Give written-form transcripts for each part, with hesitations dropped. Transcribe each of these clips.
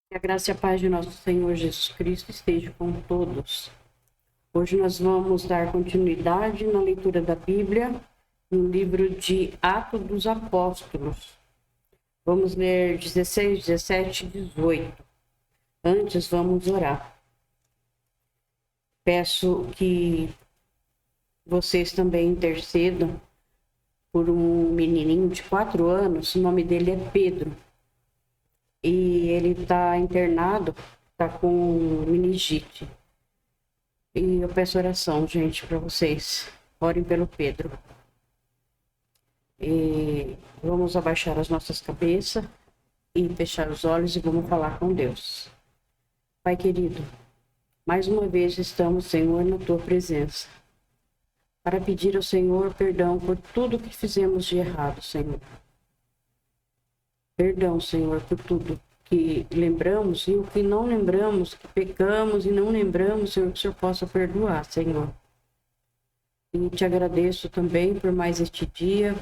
Que a graça e a paz de nosso Senhor Jesus Cristo esteja com todos. Hoje nós vamos dar continuidade na leitura da Bíblia, no livro de Atos dos Apóstolos. Vamos ler 16, 17 e 18. Antes, vamos orar. Peço que vocês também intercedam por um menininho de 4 anos, o nome dele é Pedro. E ele está internado, está com meningite. E eu peço oração, gente, para vocês. Orem pelo Pedro. E vamos abaixar as nossas cabeças e fechar os olhos e vamos falar com Deus. Pai querido, mais uma vez estamos, Senhor, na tua presença, para pedir ao Senhor perdão por tudo que fizemos de errado, Senhor. Perdão, Senhor, por tudo que lembramos e o que não lembramos, que pecamos e não lembramos, Senhor, que o Senhor possa perdoar, Senhor. E te agradeço também por mais este dia,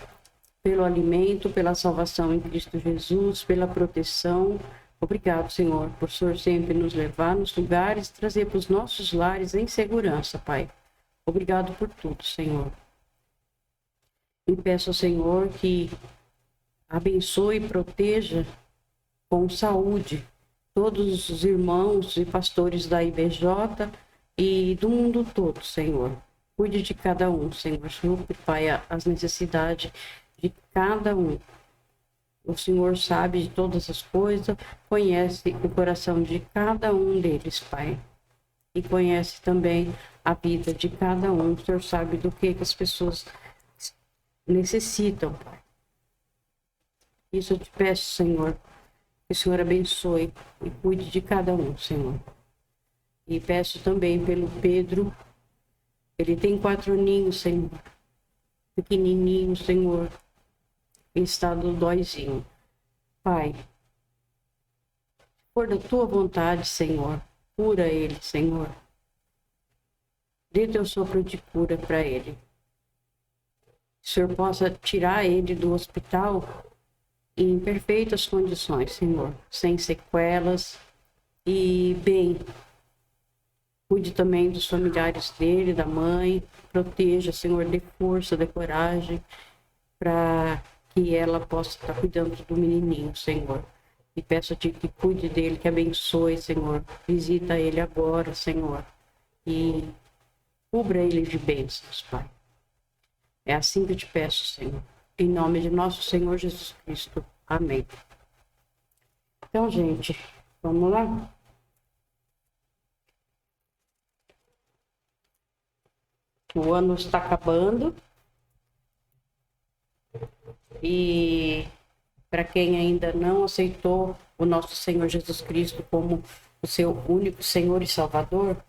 pelo alimento, pela salvação em Cristo Jesus, pela proteção. Obrigado, Senhor, por o Senhor sempre nos levar nos lugares, trazer para os nossos lares em segurança, Pai. Obrigado por tudo, Senhor. E peço ao Senhor que abençoe e proteja com saúde todos os irmãos e pastores da IBJ e do mundo todo, Senhor. Cuide de cada um, Senhor. Supre, Pai, as necessidades de cada um. O Senhor sabe de todas as coisas, conhece o coração de cada um deles, Pai. E conhece também a vida de cada um. O Senhor sabe do que as pessoas necessitam, Pai. Isso eu te peço, Senhor, que o Senhor abençoe e cuide de cada um, Senhor. E peço também pelo Pedro. Ele tem 4 aninhos, Senhor. Pequenininho, Senhor. Em estado dóizinho. Pai, por da tua vontade, Senhor, cura ele, Senhor. Dê teu sopro de cura para ele. Que o Senhor possa tirar ele do hospital em perfeitas condições, Senhor, sem sequelas e bem. Cuide também dos familiares dele, da mãe, proteja, Senhor, dê força, dê coragem para que ela possa estar cuidando do menininho, Senhor. E peço a Ti que cuide dele, que abençoe, Senhor. Visita ele agora, Senhor, e cubra ele de bênçãos, Pai. É assim que eu te peço, Senhor. Em nome de nosso Senhor Jesus Cristo. Amém. Então, gente, vamos lá? O ano está acabando. E para quem ainda não aceitou o nosso Senhor Jesus Cristo como o seu único Senhor e Salvador,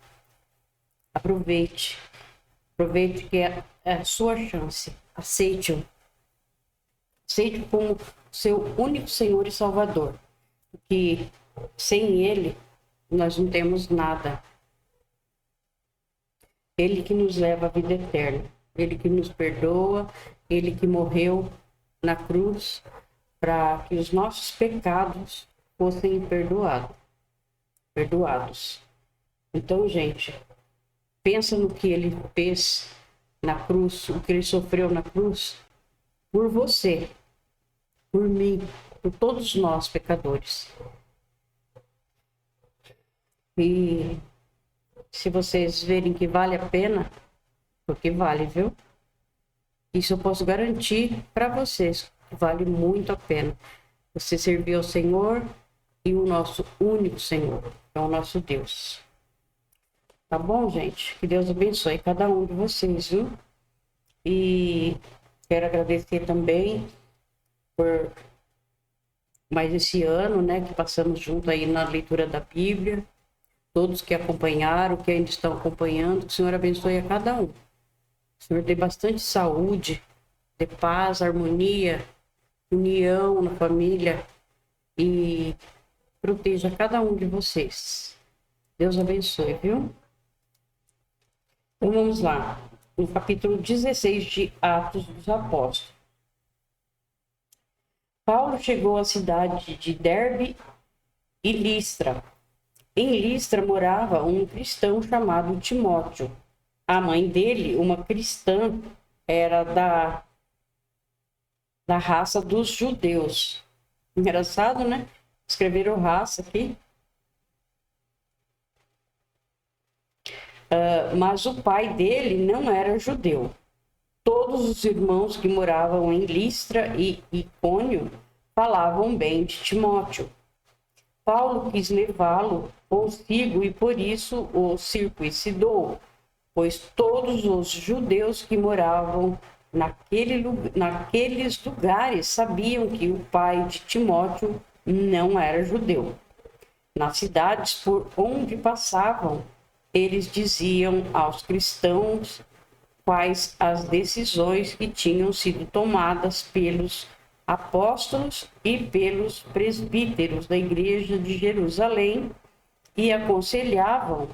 aproveite. Aproveite que é a sua chance. Aceite-o. Aceite como seu único Senhor e Salvador. Porque sem Ele, nós não temos nada. Ele que nos leva à vida eterna. Ele que nos perdoa. Ele que morreu na cruz para que os nossos pecados fossem perdoados. Então, gente, pensa no que ele fez na cruz, o que ele sofreu na cruz, por você, por mim, por todos nós pecadores. E se vocês verem que vale a pena, porque vale, viu? Isso eu posso garantir para vocês, que vale muito a pena. Você servir ao Senhor e o nosso único Senhor, que é o nosso Deus. Tá bom, gente? Que Deus abençoe cada um de vocês, viu? E quero agradecer também por mais esse ano, né, que passamos junto aí na leitura da Bíblia. Todos que acompanharam, que ainda estão acompanhando, que o Senhor abençoe a cada um. O Senhor dê bastante saúde, dê paz, harmonia, união na família e proteja cada um de vocês. Deus abençoe, viu? Então vamos lá, no capítulo 16 de Atos dos Apóstolos. Paulo chegou à cidade de Derbe e Listra. Em Listra morava um cristão chamado Timóteo. A mãe dele, uma cristã, era da raça dos judeus. Engraçado, né? Escreveram raça aqui. Mas o pai dele não era judeu. Todos os irmãos que moravam em Listra e Icônio falavam bem de Timóteo. Paulo quis levá-lo consigo e por isso o circuncidou, pois todos os judeus que moravam naqueles lugares sabiam que o pai de Timóteo não era judeu. Nas cidades por onde passavam, eles diziam aos cristãos quais as decisões que tinham sido tomadas pelos apóstolos e pelos presbíteros da igreja de Jerusalém e aconselhavam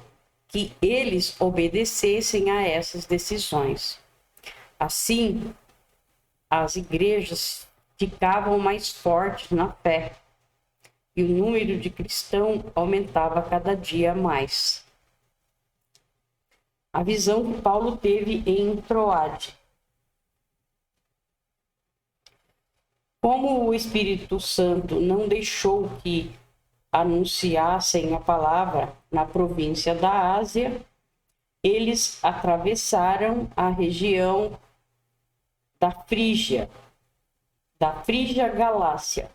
que eles obedecessem a essas decisões. Assim, as igrejas ficavam mais fortes na fé e o número de cristãos aumentava cada dia mais. A visão que Paulo teve em Troade. Como o Espírito Santo não deixou que anunciassem a palavra na província da Ásia, eles atravessaram a região da Frígia Galácia.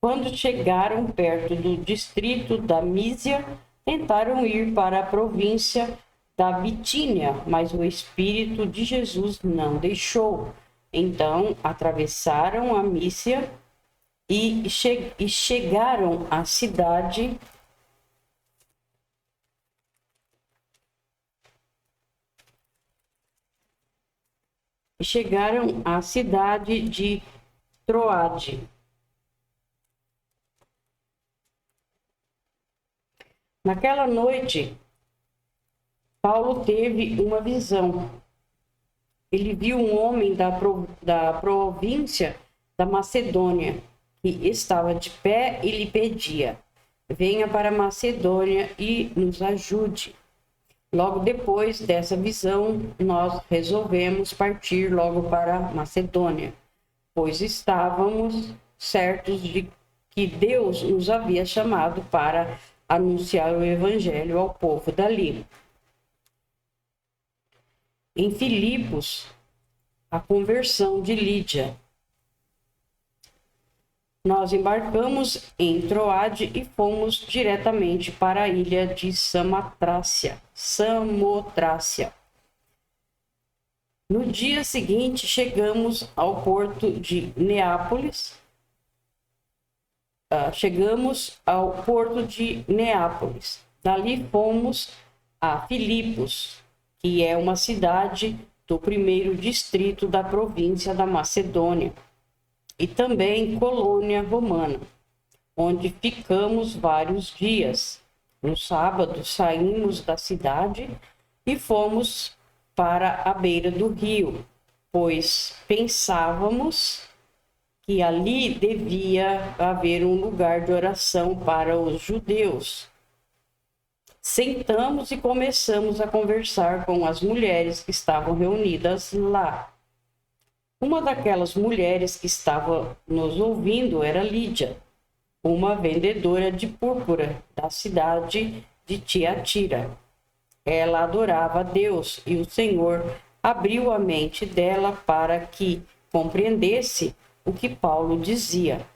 Quando chegaram perto do distrito da Mísia, tentaram ir para a província da Bitínia, mas o Espírito de Jesus não deixou. Então, atravessaram a Mísia e chegaram à cidade de Troade. Naquela noite, Paulo teve uma visão. Ele viu um homem da província da Macedônia que estava de pé e lhe pedia: venha para a Macedônia e nos ajude. Logo depois dessa visão, nós resolvemos partir logo para a Macedônia, pois estávamos certos de que Deus nos havia chamado para anunciar o evangelho ao povo dali. Em Filipos, a conversão de Lídia. Nós embarcamos em Troade e fomos diretamente para a ilha de Samotrácia. No dia seguinte, chegamos ao porto de Neápolis. Dali fomos a Filipos, que é uma cidade do primeiro distrito da província da Macedônia, e também colônia romana, onde ficamos vários dias. No sábado, saímos da cidade e fomos para a beira do rio, pois pensávamos que ali devia haver um lugar de oração para os judeus. Sentamos e começamos a conversar com as mulheres que estavam reunidas lá. Uma daquelas mulheres que estava nos ouvindo era Lídia, uma vendedora de púrpura da cidade de Tiatira. Ela adorava a Deus e o Senhor abriu a mente dela para que compreendesse o que Paulo dizia.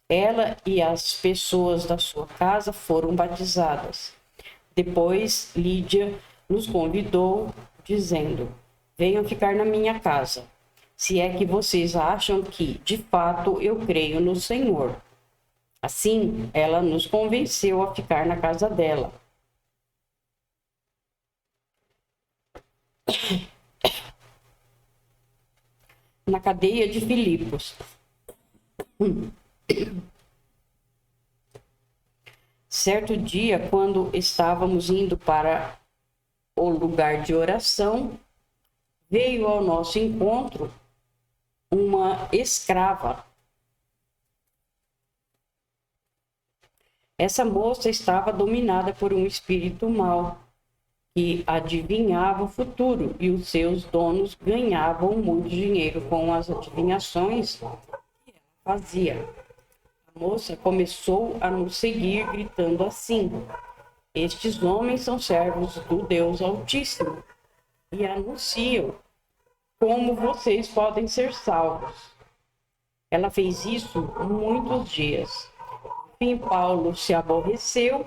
Ela e as pessoas da sua casa foram batizadas. Depois, Lídia nos convidou, dizendo: venham ficar na minha casa, se é que vocês acham que, de fato, eu creio no Senhor. Assim, ela nos convenceu a ficar na casa dela. Na cadeia de Filipos. Certo dia, quando estávamos indo para o lugar de oração, veio ao nosso encontro uma escrava. Essa moça estava dominada por um espírito mau, que adivinhava o futuro, e os seus donos ganhavam muito dinheiro com as adivinhações que ela fazia. A moça começou a nos seguir, gritando assim: estes homens são servos do Deus Altíssimo e anunciam como vocês podem ser salvos. Ela fez isso muitos dias. Enfim, Paulo se aborreceu,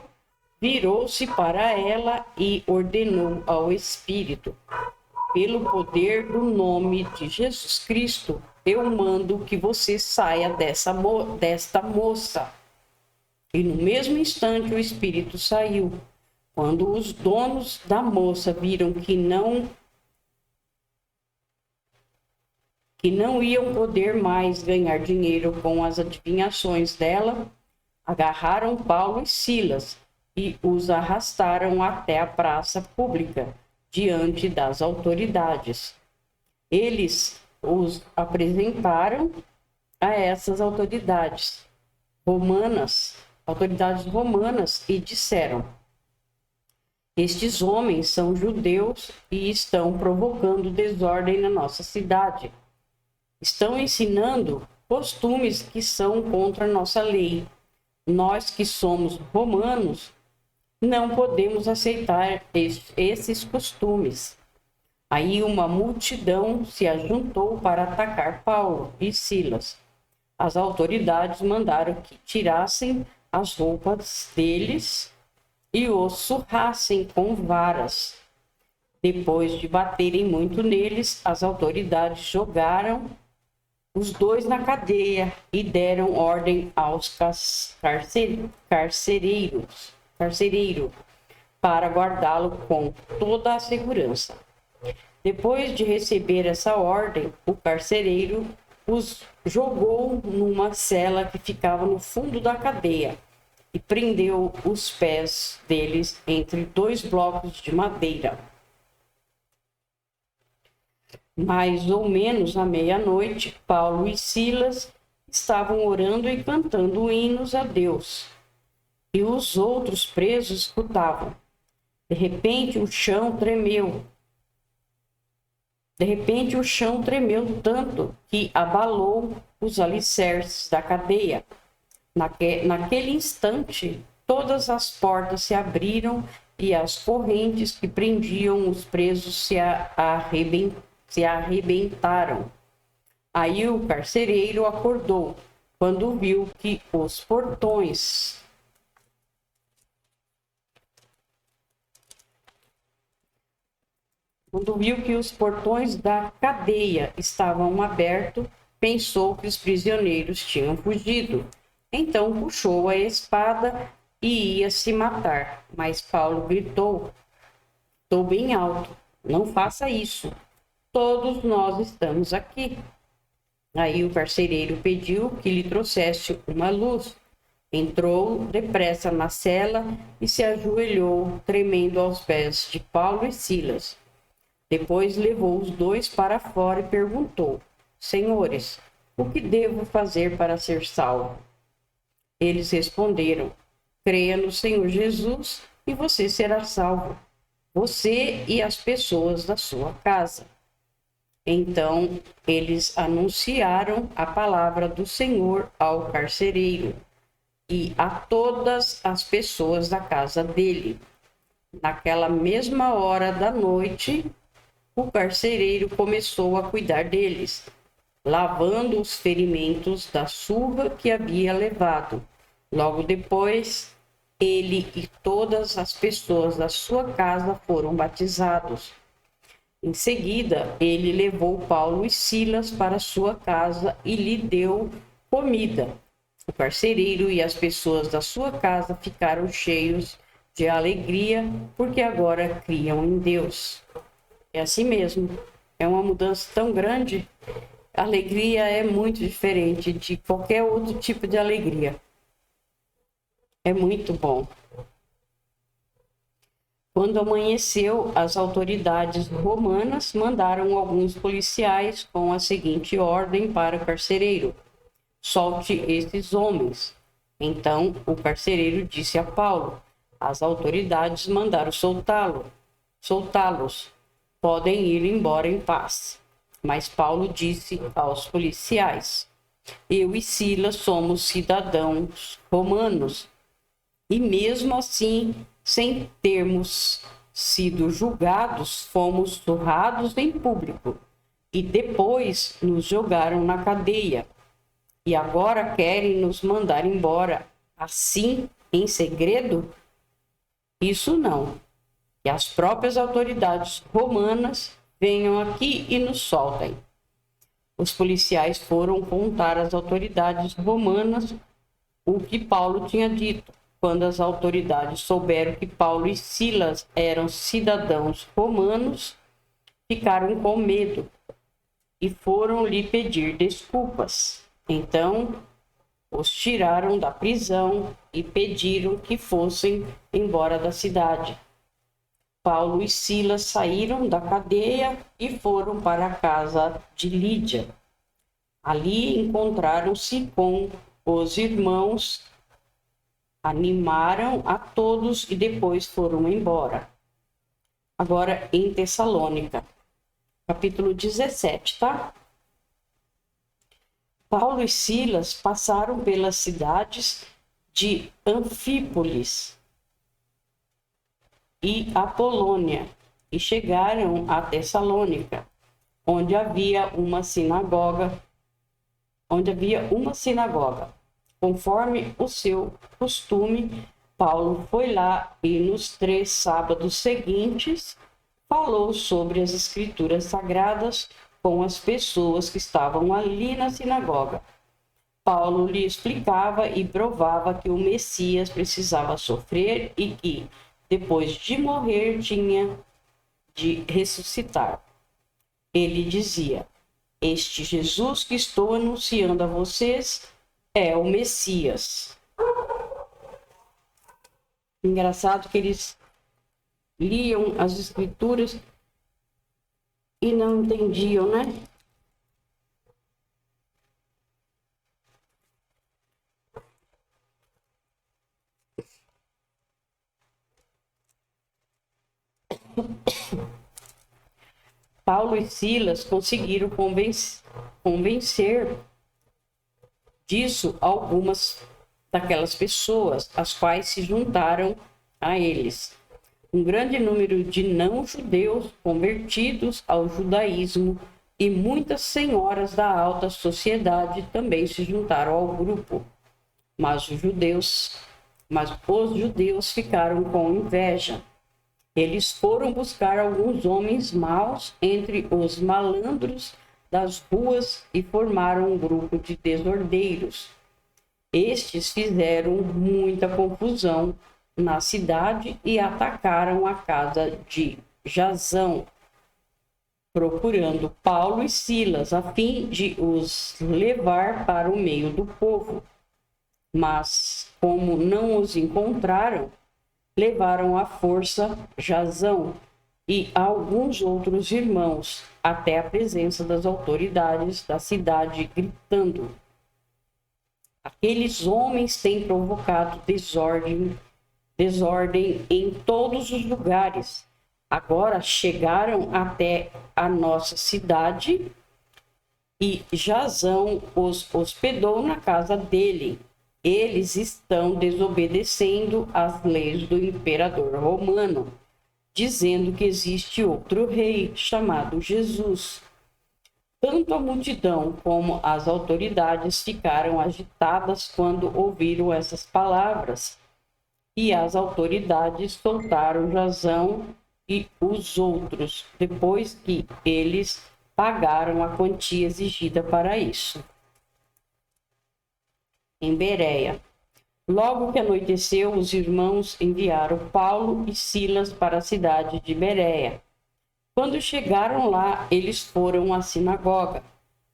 virou-se para ela e ordenou ao Espírito: pelo poder do nome de Jesus Cristo, eu mando que você saia desta moça. E no mesmo instante o Espírito saiu. Quando os donos da moça viram que não iam poder mais ganhar dinheiro com as adivinhações dela, agarraram Paulo e Silas e os arrastaram até a praça pública, diante das autoridades. Eles os apresentaram a essas autoridades romanas, e disseram: estes homens são judeus e estão provocando desordem na nossa cidade. Estão ensinando costumes que são contra a nossa lei. Nós que somos romanos não podemos aceitar esses costumes. Aí uma multidão se ajuntou para atacar Paulo e Silas. As autoridades mandaram que tirassem as roupas deles e os surrassem com varas. Depois de baterem muito neles, as autoridades jogaram os dois na cadeia e deram ordem aos carcereiro para guardá-lo com toda a segurança. Depois de receber essa ordem, o carcereiro os jogou numa cela que ficava no fundo da cadeia e prendeu os pés deles entre dois blocos de madeira. Mais ou menos à meia-noite, Paulo e Silas estavam orando e cantando hinos a Deus, e os outros presos escutavam. De repente o chão tremeu tanto que abalou os alicerces da cadeia. Naquele instante, todas as portas se abriram e as correntes que prendiam os presos se arrebentaram. Aí o carcereiro acordou quando viu que os portões da cadeia estavam abertos, pensou que os prisioneiros tinham fugido. Então puxou a espada e ia se matar. Mas Paulo gritou bem alto: não faça isso. Todos nós estamos aqui. Aí o carcereiro pediu que lhe trouxesse uma luz. Entrou depressa na cela e se ajoelhou, tremendo aos pés de Paulo e Silas. Depois levou os dois para fora e perguntou: senhores, o que devo fazer para ser salvo? Eles responderam: creia no Senhor Jesus e você será salvo, você e as pessoas da sua casa. Então eles anunciaram a palavra do Senhor ao carcereiro e a todas as pessoas da casa dele. Naquela mesma hora da noite, o carcereiro começou a cuidar deles, lavando os ferimentos da surra que havia levado. Logo depois, ele e todas as pessoas da sua casa foram batizados. Em seguida, ele levou Paulo e Silas para sua casa e lhe deu comida. O carcereiro e as pessoas da sua casa ficaram cheios de alegria, porque agora criam em Deus. É assim mesmo, é uma mudança tão grande. A alegria é muito diferente de qualquer outro tipo de alegria. É muito bom. Quando amanheceu, as autoridades romanas mandaram alguns policiais com a seguinte ordem para o carcereiro: solte esses homens. Então o carcereiro disse a Paulo: as autoridades mandaram soltá-los. Podem ir embora em paz. Mas Paulo disse aos policiais: eu e Silas somos cidadãos romanos, e mesmo assim, sem termos sido julgados, fomos surrados em público, e depois nos jogaram na cadeia. E agora querem nos mandar embora, assim, em segredo? Isso não. Que as próprias autoridades romanas venham aqui e nos soltem. Os policiais foram contar às autoridades romanas o que Paulo tinha dito. Quando as autoridades souberam que Paulo e Silas eram cidadãos romanos, ficaram com medo e foram lhe pedir desculpas. Então, os tiraram da prisão e pediram que fossem embora da cidade. Paulo e Silas saíram da cadeia e foram para a casa de Lídia. Ali encontraram-se com os irmãos, animaram a todos e depois foram embora. Agora em Tessalônica, capítulo 17, tá? Paulo e Silas passaram pelas cidades de Anfípolis e Apolônia e chegaram a Tessalônica, onde havia uma sinagoga. Conforme o seu costume, Paulo foi lá e nos 3 sábados seguintes falou sobre as escrituras sagradas com as pessoas que estavam ali na sinagoga. Paulo lhe explicava e provava que o Messias precisava sofrer e que, depois de morrer, tinha de ressuscitar. Ele dizia: este Jesus que estou anunciando a vocês é o Messias. Engraçado que eles liam as escrituras e não entendiam, né? Paulo e Silas conseguiram convencer disso algumas daquelas pessoas, as quais se juntaram a eles. Um grande número de não-judeus convertidos ao judaísmo e muitas senhoras da alta sociedade também se juntaram ao grupo. Mas os judeus ficaram com inveja. Eles foram buscar alguns homens maus entre os malandros das ruas e formaram um grupo de desordeiros. Estes fizeram muita confusão na cidade e atacaram a casa de Jasão, procurando Paulo e Silas a fim de os levar para o meio do povo. Mas, como não os encontraram, levaram à força Jasão e alguns outros irmãos até a presença das autoridades da cidade, gritando: aqueles homens têm provocado desordem em todos os lugares. Agora chegaram até a nossa cidade e Jasão os hospedou na casa dele. Eles estão desobedecendo às leis do imperador romano, dizendo que existe outro rei chamado Jesus. Tanto a multidão como as autoridades ficaram agitadas quando ouviram essas palavras, e as autoridades soltaram Jasão e os outros, depois que eles pagaram a quantia exigida para isso. Em Bereia. Logo que anoiteceu, os irmãos enviaram Paulo e Silas para a cidade de Bereia. Quando chegaram lá, eles foram à sinagoga.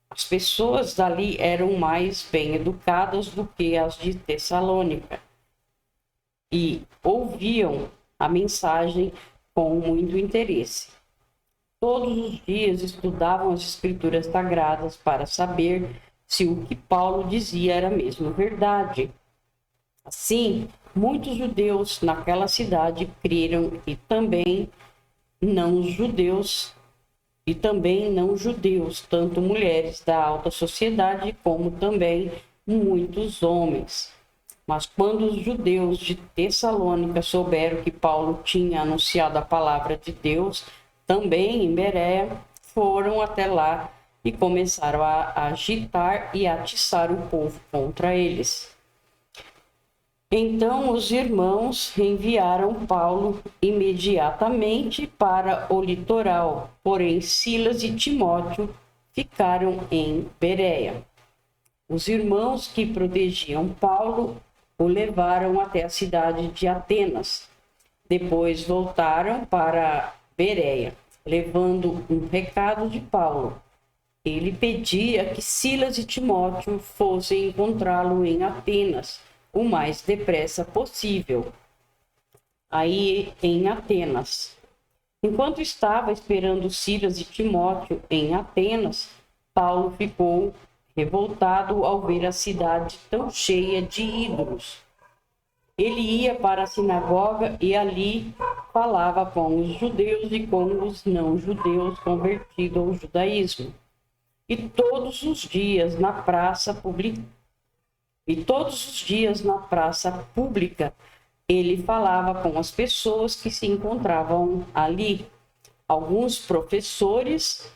As pessoas dali eram mais bem educadas do que as de Tessalônica e ouviam a mensagem com muito interesse. Todos os dias estudavam as escrituras sagradas para saber se o que Paulo dizia era mesmo verdade. Assim, muitos judeus naquela cidade creram não judeus não judeus, tanto mulheres da alta sociedade como também muitos homens. Mas quando os judeus de Tessalônica souberam que Paulo tinha anunciado a palavra de Deus, também em Bereia, foram até lá e começaram a agitar e atiçar o povo contra eles. Então os irmãos enviaram Paulo imediatamente para o litoral, porém Silas e Timóteo ficaram em Bereia. Os irmãos que protegiam Paulo o levaram até a cidade de Atenas. Depois voltaram para Bereia, levando um recado de Paulo. Ele pedia que Silas e Timóteo fossem encontrá-lo em Atenas o mais depressa possível. Aí em Atenas. Enquanto estava esperando Silas e Timóteo em Atenas, Paulo ficou revoltado ao ver a cidade tão cheia de ídolos. Ele ia para a sinagoga e ali falava com os judeus e com os não-judeus convertidos ao judaísmo. E todos os dias na praça pública ele falava com as pessoas que se encontravam ali. Alguns professores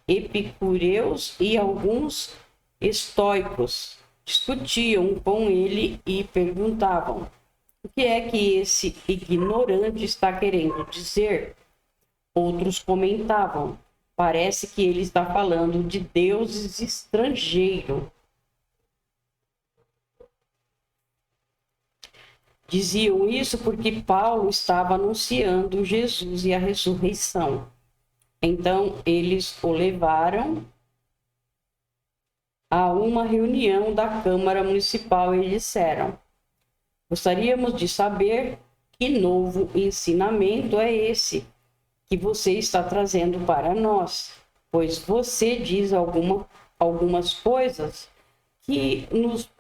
epicureus e alguns estoicos discutiam com ele e perguntavam: o que é que esse ignorante está querendo dizer? Outros comentavam: parece que ele está falando de deuses estrangeiros. Diziam isso porque Paulo estava anunciando Jesus e a ressurreição. Então, eles o levaram a uma reunião da Câmara Municipal e disseram: gostaríamos de saber que novo ensinamento é esse que você está trazendo para nós, pois você diz algumas coisas que nos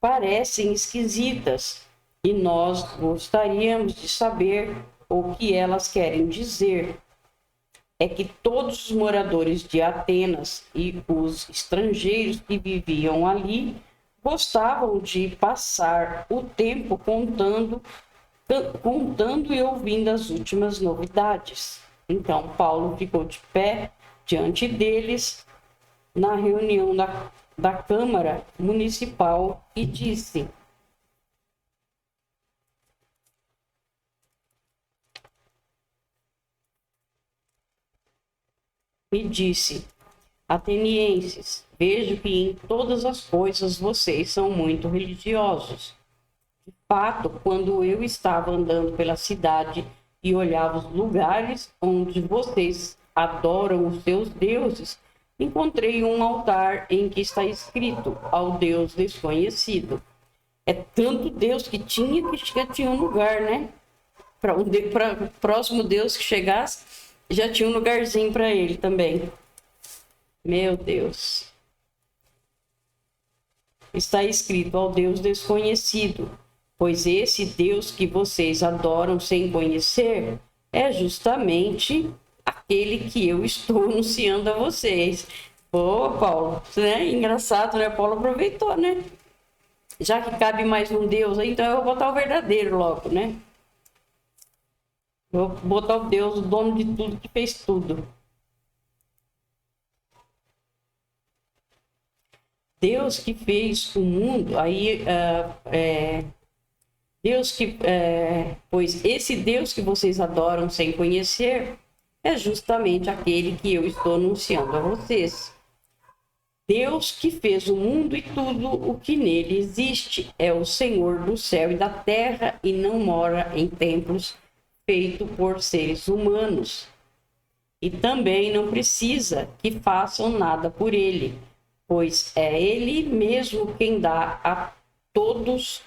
parecem esquisitas e nós gostaríamos de saber o que elas querem dizer. É que todos os moradores de Atenas e os estrangeiros que viviam ali gostavam de passar o tempo contando e ouvindo as últimas novidades. Então Paulo ficou de pé diante deles na reunião da Câmara Municipal e disse: atenienses, vejo que em todas as coisas vocês são muito religiosos. De fato, quando eu estava andando pela cidade e olhava os lugares onde vocês adoram os seus deuses, encontrei um altar em que está escrito ao Deus desconhecido. É tanto Deus que tinha um lugar, né? Para o próximo Deus que chegasse, já tinha um lugarzinho para ele também. Meu Deus. Está escrito ao Deus desconhecido, pois esse Deus que vocês adoram sem conhecer é justamente aquele que eu estou anunciando a vocês. Pô, Paulo, né? Engraçado, né? Paulo aproveitou, né? Já que cabe mais um Deus, então eu vou botar o verdadeiro logo, né? Vou botar o Deus, o dono de tudo, que fez tudo. Deus que fez o mundo, aí pois esse Deus que vocês adoram sem conhecer é justamente aquele que eu estou anunciando a vocês. Deus que fez o mundo e tudo o que nele existe é o Senhor do céu e da terra e não mora em templos feitos por seres humanos. E também não precisa que façam nada por ele, pois é ele mesmo quem dá a todos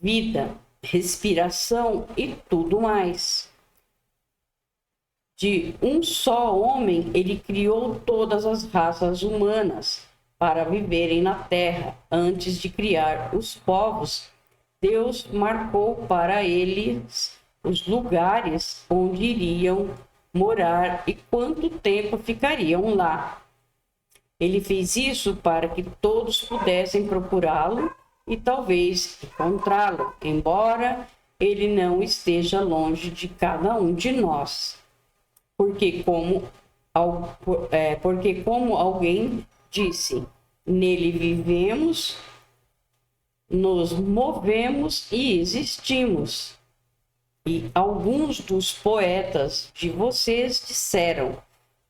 vida, respiração e tudo mais. De um só homem, ele criou todas as raças humanas, para viverem na terra. Antes de criar os povos, Deus marcou para eles os lugares onde iriam morar e quanto tempo ficariam lá. Ele fez isso para que todos pudessem procurá-lo e talvez encontrá-lo, embora ele não esteja longe de cada um de nós. Porque como alguém disse, nele vivemos, nos movemos e existimos. E alguns dos poetas de vocês disseram,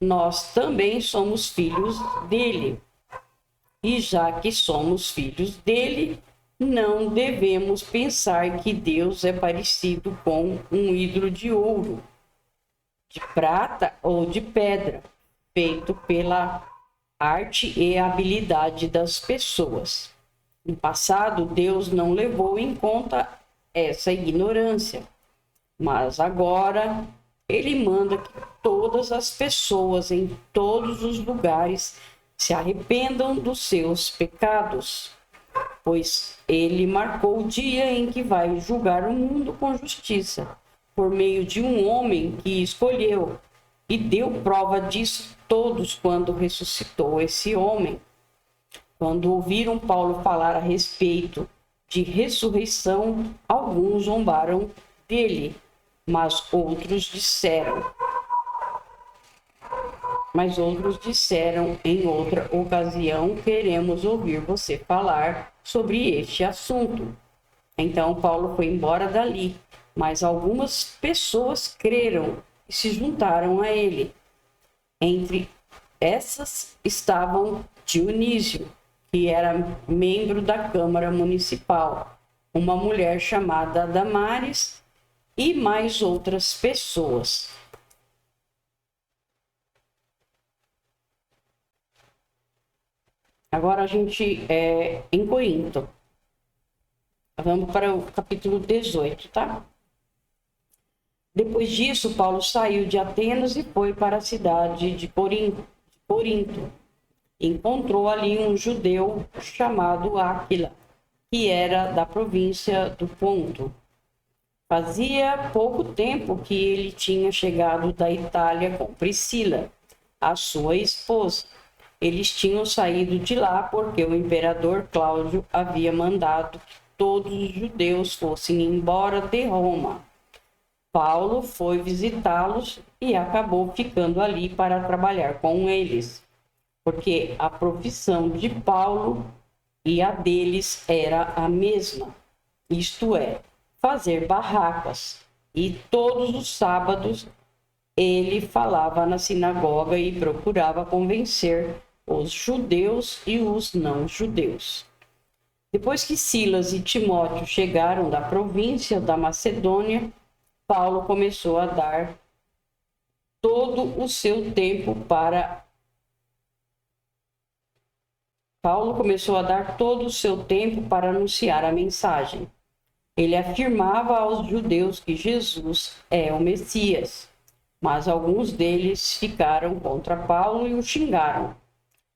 nós também somos filhos dele. E já que somos filhos dele, não devemos pensar que Deus é parecido com um ídolo de ouro, de prata ou de pedra, feito pela arte e habilidade das pessoas. No passado, Deus não levou em conta essa ignorância, mas agora ele manda que todas as pessoas em todos os lugares se arrependam dos seus pecados, pois ele marcou o dia em que vai julgar o mundo com justiça, por meio de um homem que escolheu, e deu prova disso todos quando ressuscitou esse homem. Quando ouviram Paulo falar a respeito de ressurreição, alguns zombaram dele, mas outros disseram em outra ocasião, queremos ouvir você falar sobre este assunto. Então Paulo foi embora dali, mas algumas pessoas creram e se juntaram a ele. Entre essas estavam Dionísio, que era membro da Câmara Municipal, uma mulher chamada Damares e mais outras pessoas. Agora a gente em Corinto. Vamos para o capítulo 18, tá? Depois disso, Paulo saiu de Atenas e foi para a cidade de Corinto. Encontrou ali um judeu chamado Áquila, que era da província do Ponto. Fazia pouco tempo que ele tinha chegado da Itália com Priscila, a sua esposa. Eles tinham saído de lá porque o imperador Cláudio havia mandado que todos os judeus fossem embora de Roma. Paulo foi visitá-los e acabou ficando ali para trabalhar com eles, porque a profissão de Paulo e a deles era a mesma, isto é, fazer barracas. E todos os sábados ele falava na sinagoga e procurava convencer os judeus e os não-judeus. Depois que Silas e Timóteo chegaram da província da Macedônia, Paulo começou a dar todo o seu tempo para anunciar a mensagem. Ele afirmava aos judeus que Jesus é o Messias, mas alguns deles ficaram contra Paulo e o xingaram.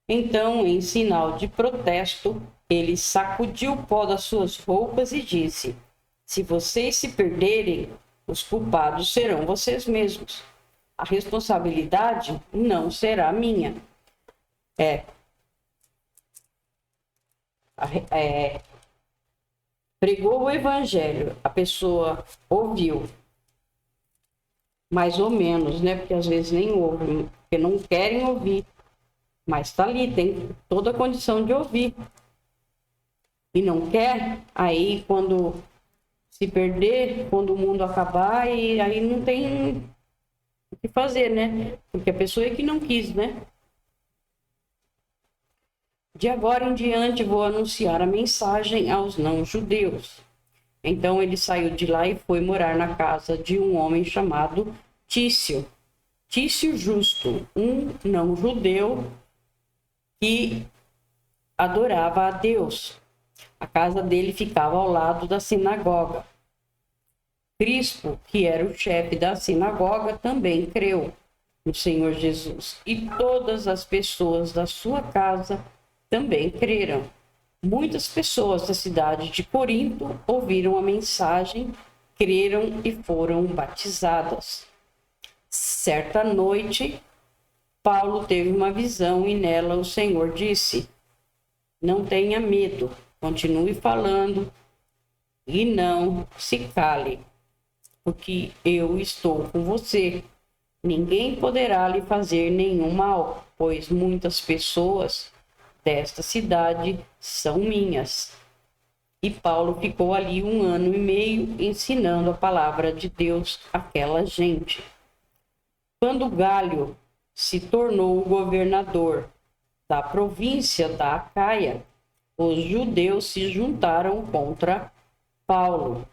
Então, em sinal de protesto, ele sacudiu o pó das suas roupas e disse: se vocês se perderem, os culpados serão vocês mesmos. A responsabilidade não será minha. Pregou o evangelho, a pessoa ouviu, mais ou menos, né? Porque às vezes nem ouvem, porque não querem ouvir. Mas está ali, tem toda a condição de ouvir. E não quer, aí quando se perder, quando o mundo acabar, e aí não tem o que fazer, né? Porque a pessoa é que não quis, né? De agora em diante vou anunciar a mensagem aos não-judeus. Então ele saiu de lá e foi morar na casa de um homem chamado Tício Justo, um não-judeu que adorava a Deus. A casa dele ficava ao lado da sinagoga. Crispo, que era o chefe da sinagoga, também creu no Senhor Jesus. E todas as pessoas da sua casa também creram. Muitas pessoas da cidade de Corinto ouviram a mensagem, creram e foram batizadas. Certa noite, Paulo teve uma visão e nela o Senhor disse: não tenha medo, continue falando e não se cale, porque eu estou com você. Ninguém poderá lhe fazer nenhum mal, pois muitas pessoas desta cidade são minhas. E Paulo ficou ali 1 ano e meio ensinando a palavra de Deus àquela gente. Quando Gálio se tornou o governador da província da Acaia, os judeus se juntaram contra Paulo.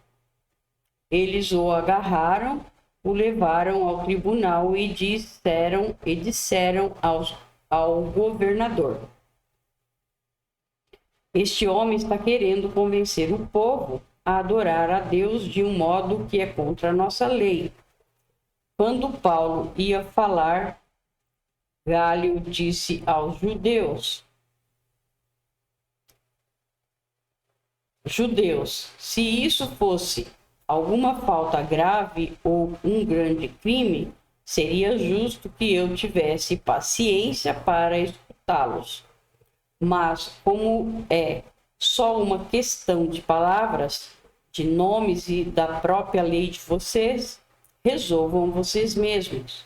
Eles o agarraram, o levaram ao tribunal e disseram ao governador: este homem está querendo convencer o povo a adorar a Deus de um modo que é contra a nossa lei. Quando Paulo ia falar, Gálio disse aos judeus: se isso fosse alguma falta grave ou um grande crime, seria justo que eu tivesse paciência para escutá-los. Mas como é só uma questão de palavras, de nomes e da própria lei de vocês, resolvam vocês mesmos.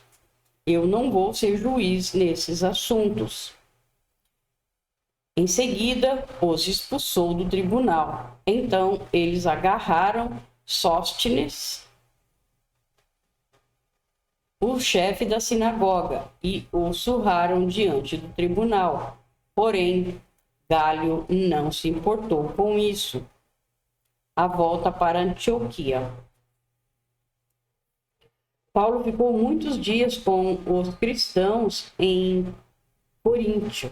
Eu não vou ser juiz nesses assuntos. Em seguida, os expulsou do tribunal. Então, eles agarraram Sóstenes, o chefe da sinagoga, e o surraram diante do tribunal. Porém, Gálio não se importou com isso. A volta para Antioquia. Paulo ficou muitos dias com os cristãos em Coríntio.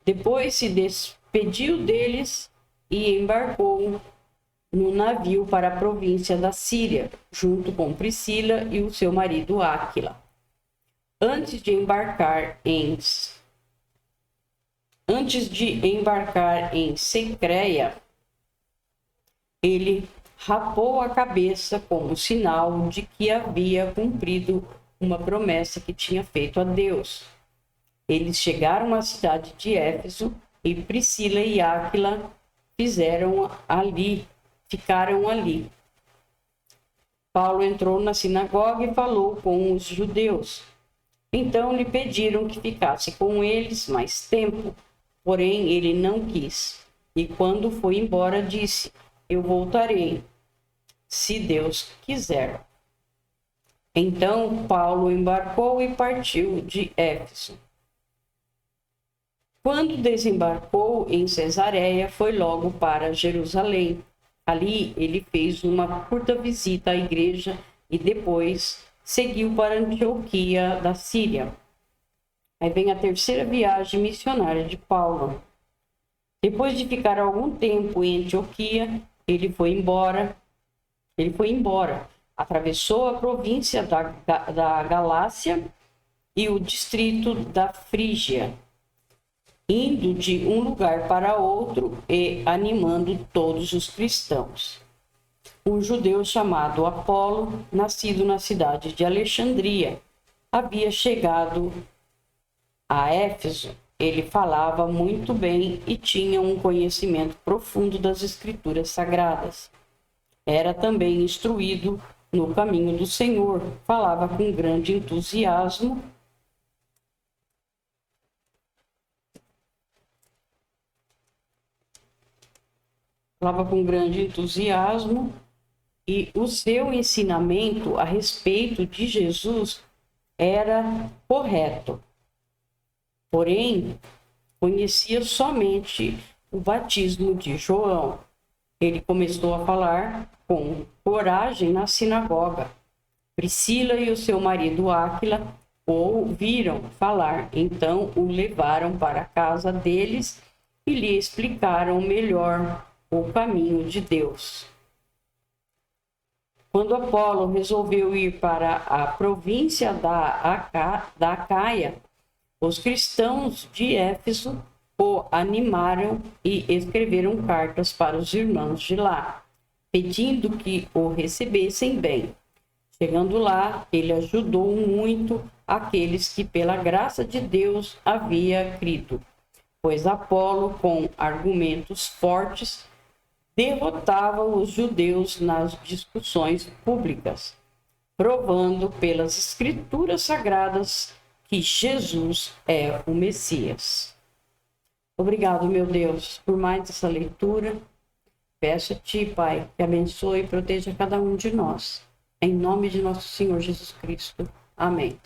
Depois se despediu deles e embarcou no navio para a província da Síria, junto com Priscila e o seu marido Áquila. Antes de embarcar em Cencreia, ele rapou a cabeça como sinal de que havia cumprido uma promessa que tinha feito a Deus. Eles chegaram à cidade de Éfeso e Priscila e Áquila ficaram ali. Paulo entrou na sinagoga e falou com os judeus. Então lhe pediram que ficasse com eles mais tempo, porém ele não quis. E quando foi embora disse: eu voltarei, se Deus quiser. Então Paulo embarcou e partiu de Éfeso. Quando desembarcou em Cesareia, foi logo para Jerusalém. Ali ele fez uma curta visita à igreja e depois seguiu para Antioquia da Síria. Aí vem a terceira viagem missionária de Paulo. Depois de ficar algum tempo em Antioquia, ele foi embora, atravessou a província da Galácia e o distrito da Frígia, indo de um lugar para outro e animando todos os cristãos. Um judeu chamado Apolo, nascido na cidade de Alexandria, havia chegado a Éfeso. Ele falava muito bem e tinha um conhecimento profundo das Escrituras Sagradas. Era também instruído no caminho do Senhor, falava com grande entusiasmo e o seu ensinamento a respeito de Jesus era correto. Porém, conhecia somente o batismo de João. Ele começou a falar com coragem na sinagoga. Priscila e o seu marido Áquila o ouviram falar, então o levaram para a casa deles e lhe explicaram melhor o caminho de Deus. Quando Apolo resolveu ir para a província da Acaia, Os cristãos de Éfeso o animaram e escreveram cartas para os irmãos de lá, pedindo que o recebessem bem. Chegando lá, ele ajudou muito aqueles que pela graça de Deus havia crido, pois Apolo, com argumentos fortes, derrotava os judeus nas discussões públicas, provando pelas escrituras sagradas que Jesus é o Messias. Obrigado, meu Deus, por mais essa leitura. Peço a Ti, Pai, que abençoe e proteja cada um de nós. Em nome de nosso Senhor Jesus Cristo. Amém.